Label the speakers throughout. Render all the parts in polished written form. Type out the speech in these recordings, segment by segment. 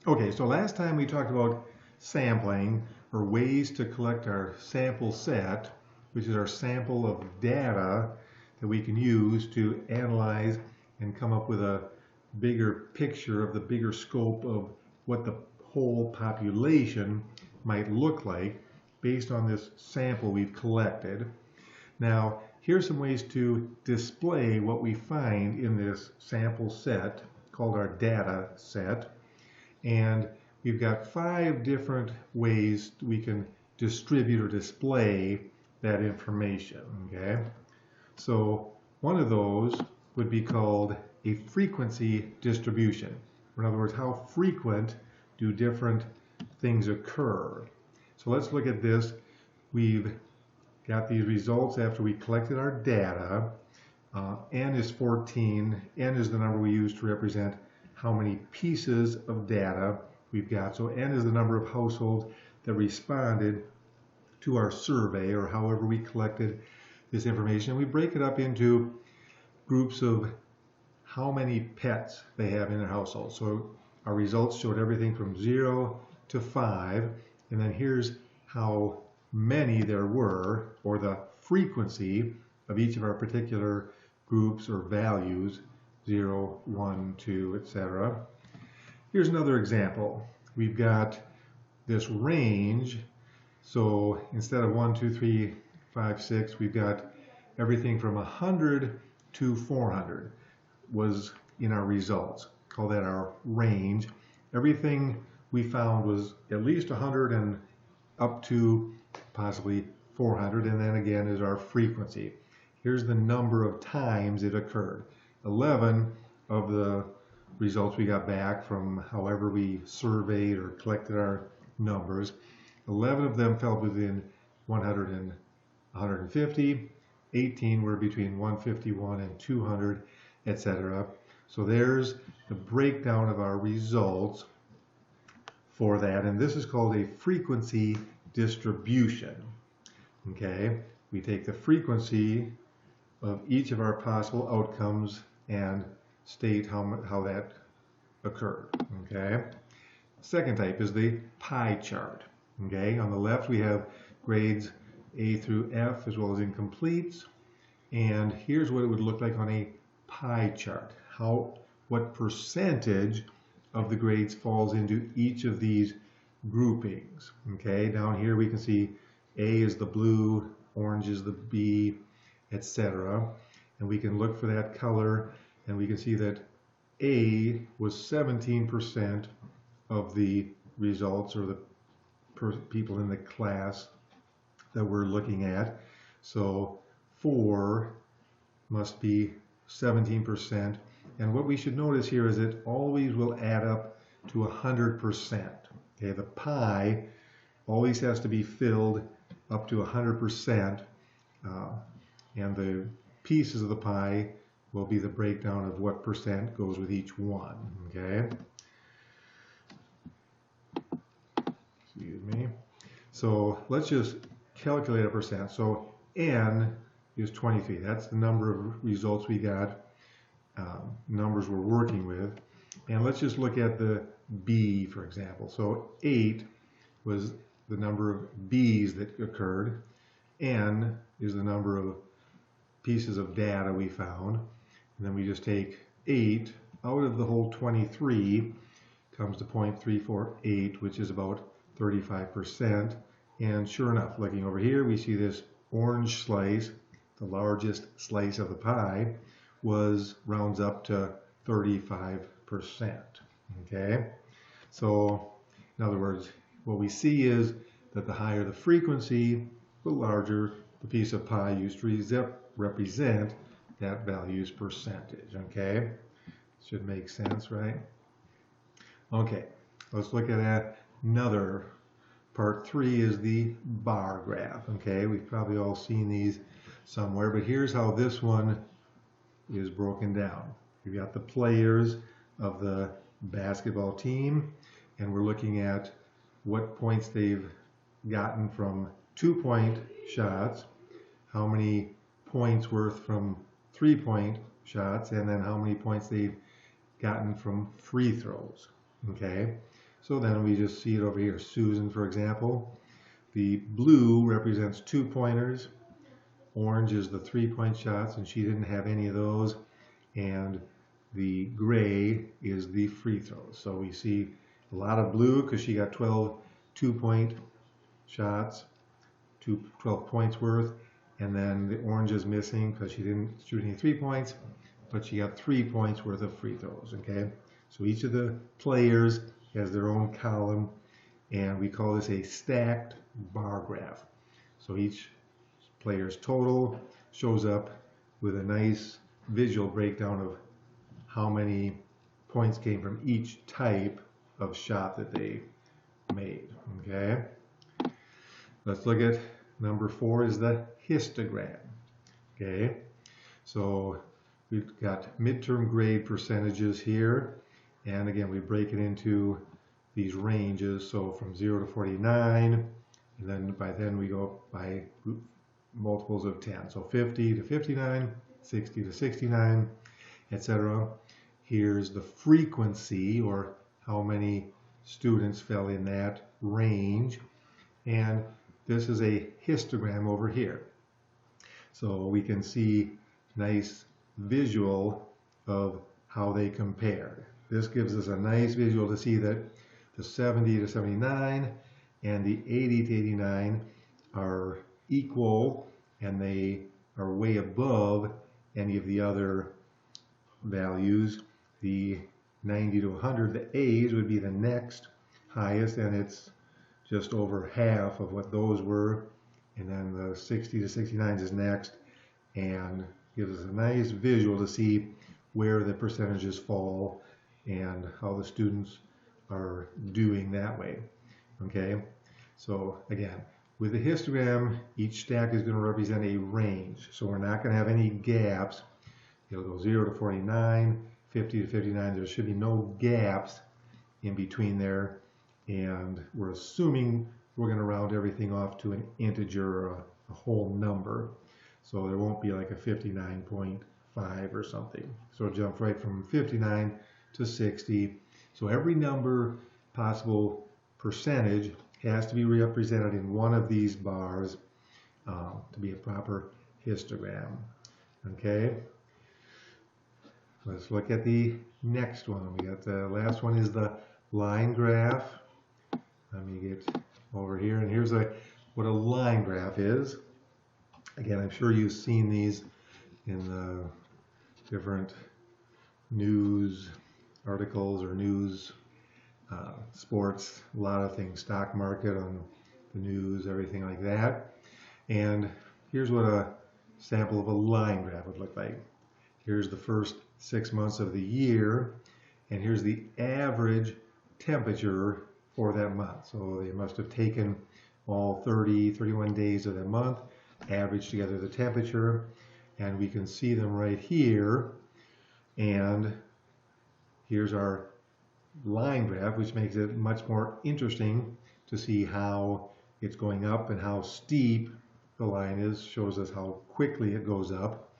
Speaker 1: Okay, so last time we talked about sampling, or ways to collect our sample set, which is our sample of data that we can use to analyze and come up with a bigger picture of the bigger scope of what the whole population might look like based on this sample we've collected. Now, here's some ways to display what we find in this sample set called our data set. And we've got 5 different ways we can distribute or display that information, okay? So one of those would be called a frequency distribution. In other words, how frequent do different things occur? So let's look at this. We've got these results after we collected our data. N is 14. N is the number we use to represent how many pieces of data we've got. So N is the number of households that responded to our survey, or however we collected this information. And we break it up into groups of how many pets they have in their household. So our results showed everything from 0 to 5. And then here's how many there were, or the frequency of each of our particular groups or values, 0, 1, 2, etc. Here's another example. We've got this range. So instead of 1, 2, 3, 5, 6, we've got everything from 100 to 400 was in our results. Call that our range. Everything we found was at least 100 and up to possibly 400, and then again is our frequency. Here's the number of times it occurred. 11 of the results we got back from however we surveyed or collected our numbers, 11 of them fell within 100 and 150, 18 were between 151 and 200, etc. So there's the breakdown of our results for that, and this is called a frequency distribution. Okay, we take the frequency of each of our possible outcomes and state how that occurred. Okay, second type is the pie chart. Okay, on the left we have grades A through F as well as incompletes, and here's what it would look like on a pie chart. What percentage of the grades falls into each of these groupings. Okay, down here we can see A is the blue, orange is the B, etc. And we can look for that color, and we can see that A was 17% of the results, or the people in the class that we're looking at. So 4 must be 17%. And what we should notice here is it always will add up to 100%. Okay, the pie always has to be filled up to 100%, and the pieces of the pie will be the breakdown of what percent goes with each one. Okay. Excuse me. So let's just calculate a percent. So N is 23. That's the number of results we got, numbers we're working with. And let's just look at the B, for example. So 8 was the number of B's that occurred. N is the number of pieces of data we found. And then we just take 8 out of the whole 23, comes to 0.348, which is about 35%. And sure enough, looking over here, we see this orange slice, the largest slice of the pie, rounds up to 35%. Okay, so in other words, what we see is that the higher the frequency, the larger the piece of pie used to represent that value's percentage. Okay, should make sense, right? Okay, let's look at another. Part 3 is the bar graph. Okay, we've probably all seen these somewhere, but here's how this one is broken down. We've got the players of the basketball team, and we're looking at what points they've gotten from 2-point shots, how many points worth from 3-point shots, and then how many points they've gotten from free throws. Okay, So then we just see it over here. Susan, for example, the blue represents 2 pointers. Orange is the 3-point shots, and she didn't have any of those. And the gray is the free throws. So we see a lot of blue because she got 12 2-point shots, 12 points worth. And then the orange is missing because she didn't shoot any 3 points, but she got 3 points worth of free throws, okay? So each of the players has their own column, and we call this a stacked bar graph. So each player's total shows up with a nice visual breakdown of how many points came from each type of shot that they made, okay? Let's look at number 4 is the histogram, okay? So we've got midterm grade percentages here, and again we break it into these ranges, so from 0 to 49, and then by then we go by multiples of 10, so 50 to 59, 60 to 69, etc. Here's the frequency, or how many students fell in that range, and this is a histogram over here. So we can see nice visual of how they compared. This gives us a nice visual to see that the 70 to 79 and the 80 to 89 are equal, and they are way above any of the other values. The 90 to 100, the A's would be the next highest, and it's just over half of what those were. And then the 60 to 69 is next, and gives us a nice visual to see where the percentages fall and how the students are doing that way. Okay, so again, with the histogram, each stack is going to represent a range. So we're not going to have any gaps. It'll go 0 to 49, 50 to 59. There should be no gaps in between there. And we're assuming we're going to round everything off to an integer or a whole number. So there won't be like a 59.5 or something. So it jumps right from 59 to 60. So every number, possible percentage, has to be represented in one of these bars to be a proper histogram. Okay? Let's look at the next one. We got the last one is the line graph. Let me get over here, and here's what a line graph is. Again, I'm sure you've seen these in the different news articles or news, sports, a lot of things, stock market on the news, everything like that. And here's what a sample of a line graph would look like. Here's the first 6 months of the year, and here's the average temperature for that month. So they must have taken all 30, 31 days of that month, averaged together the temperature, and we can see them right here. And here's our line graph, which makes it much more interesting to see how it's going up and how steep the line is. Shows us how quickly it goes up,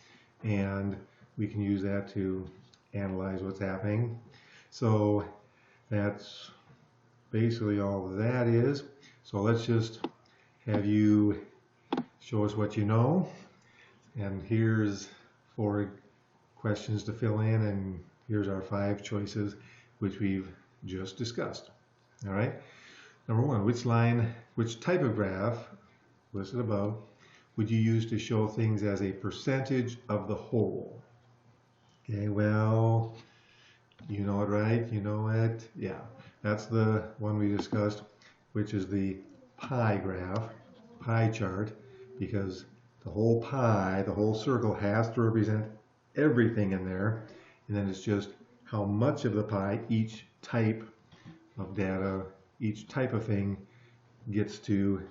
Speaker 1: and we can use that to analyze what's happening. So that's basically all that is. So let's just have you show us what you know. And here's 4 questions to fill in, and here's our 5 choices which we've just discussed. All right. Number 1, which type of graph listed above would you use to show things as a percentage of the whole? Okay, well, you know it, right? You know it. Yeah, that's the one we discussed, which is the pie graph, pie chart, because the whole pie, the whole circle has to represent everything in there, and then it's just how much of the pie each type of data, each type of thing gets to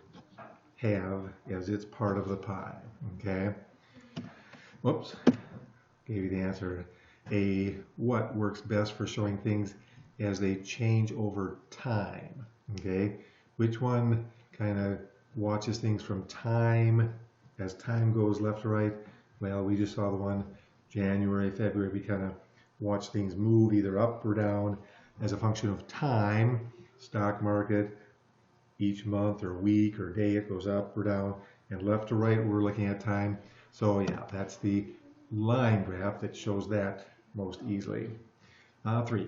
Speaker 1: have as its part of the pie. Okay. Whoops. Gave you the answer. What works best for showing things as they change over time? Okay. Which one kind of watches things from time, as time goes left to right? Well, we just saw the one January, February. We kind of watch things move either up or down as a function of time. stock market, each month or week or day it goes up or down, and left to right we're looking at time. So yeah, that's the line graph that shows that most easily. 3.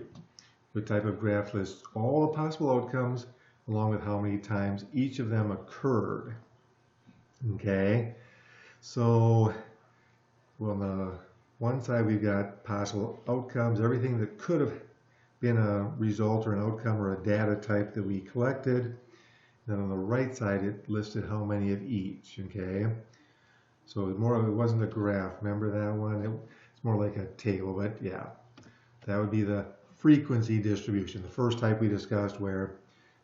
Speaker 1: The type of graph lists all the possible outcomes along with how many times each of them occurred. Okay, so on the one side we've got possible outcomes, everything that could have been a result or an outcome or a data type that we collected. Then on the right side it listed how many of each. Okay, so it wasn't a graph, remember that one? It's more like a table, but yeah, that would be the frequency distribution, the first type we discussed, where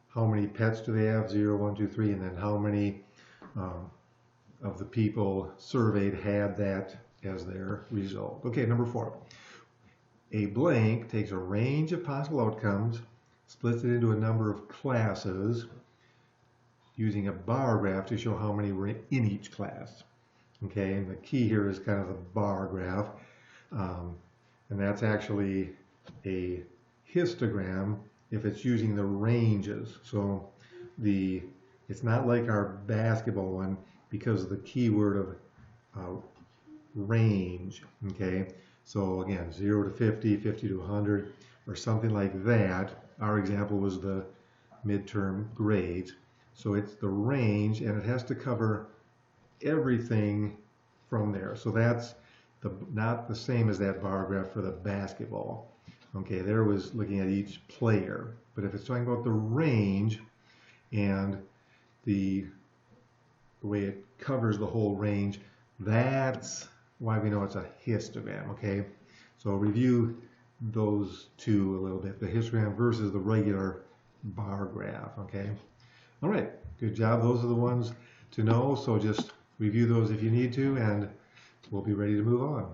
Speaker 1: how many pets do they have, 0, 1, 2, 3, and then how many of the people surveyed had that as their result. Okay, number 4. A blank takes a range of possible outcomes, splits it into a number of classes, using a bar graph to show how many were in each class. Okay, and the key here is kind of the bar graph, and that's actually a histogram if it's using the ranges. So it's not like our basketball one because of the keyword of range. Okay, so again, 0 to 50, 50 to 100, or something like that. Our example was the midterm grades. So it's the range, and it has to cover everything from there. So that's not the same as that bar graph for the basketball. Okay, there was looking at each player. But if it's talking about the range and the way it covers the whole range, that's why we know it's a histogram. Okay, so review those two a little bit, the histogram versus the regular bar graph. Okay, all right, good job. Those are the ones to know, so just review those if you need to, and we'll be ready to move on.